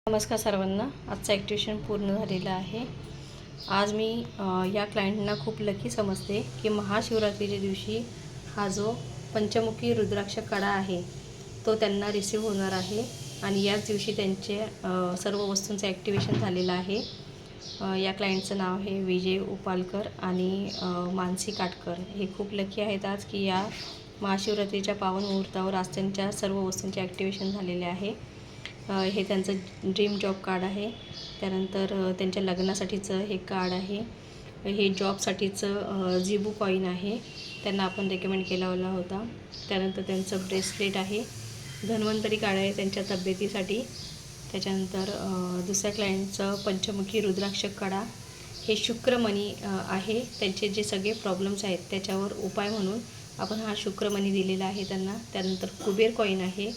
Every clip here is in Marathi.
नमस्कार सर्वांना. आजचं ॲक्टिवेशन पूर्ण झालेलं आहे. आज मी या क्लायंटना खूप लकी समजते की महाशिवरात्रीच्या दिवशी हा जो पंचमुखी रुद्राक्ष कडा आहे तो त्यांना रिसीव होणार आहे आणि याच दिवशी त्यांचे सर्व वस्तूंचं ॲक्टिवेशन झालेलं आहे. या क्लायंटचं नाव आहे विजय उपालकर आणि मानसी काटकर. हे खूप लकी आहेत आज की या महाशिवरात्रीच्या पावन मुहूर्तावर आज त्यांच्या सर्व वस्तूंचे ॲक्टिवेशन झालेले आहे. हे त्यांचं ड्रीम जॉब कार्ड आहे. त्यानंतर त्यांच्या लग्नासाठीचं हे कार्ड आहे. हे जॉबसाठीचं झिबू कॉईन आहे, त्यांना आपण रेकमेंड केला होता. त्यानंतर त्यांचं ब्रेसलेट आहे. धन्वंतरी कार्ड आहे त्यांच्या तब्येतीसाठी. त्याच्यानंतर दुसऱ्या क्लायंटचं पंचमुखी रुद्राक्ष कडा, हे शुक्रमणी आहे. त्यांचे जे सगळे प्रॉब्लेम्स आहेत त्याच्यावर उपाय म्हणून आपण हा शुक्रमणी दिलेला आहे त्यांना. त्यानंतर कुबेर कॉईन आहे.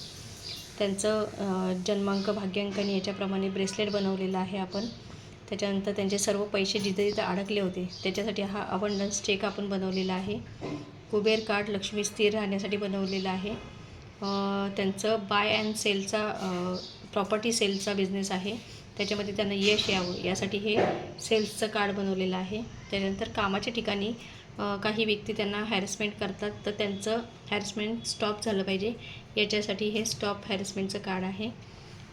त्यांचं जन्मांक भाग्यांक आणि याच्याप्रमाणे ब्रेसलेट बनवलेलं आहे आपण. त्याच्यानंतर त्यांचे सर्व पैसे जिथे जिथे अडकले होते त्याच्यासाठी हा अबंडन्स चेक आपण बनवलेला आहे. कुबेर कार्ड लक्ष्मी स्थिर राहण्यासाठी बनवलेलं आहे. त्यांचं बाय अँड सेलचा प्रॉपर्टी सेलचा बिझनेस आहे, त्याच्यामध्ये त्यांना यश यावं यासाठी हे सेल्सचं कार्ड बनवलेलं आहे. त्यानंतर कामाच्या ठिकाणी काही व्यक्ती त्यांना हॅरेसमेंट करतात, तर त्यांचं हॅरेसमेंट स्टॉप झालं पाहिजे याच्यासाठी हे स्टॉप हॅरेसमेंटचं कार्ड आहे.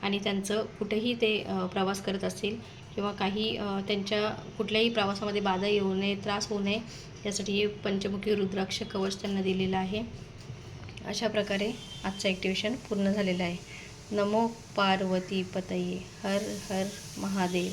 आणि त्यांचं कुठेही ते प्रवास करत असतील किंवा काही त्यांच्या कुठल्याही प्रवासामध्ये बाधा येऊ नये, त्रास होऊ नये यासाठी हे पंचमुखी रुद्राक्ष कवच त्यांना दिलेलं आहे. अशा प्रकारे आजचं ॲक्टिवेशन पूर्ण झालेलं आहे. नमो पार्वती पतये, हर हर महादेव.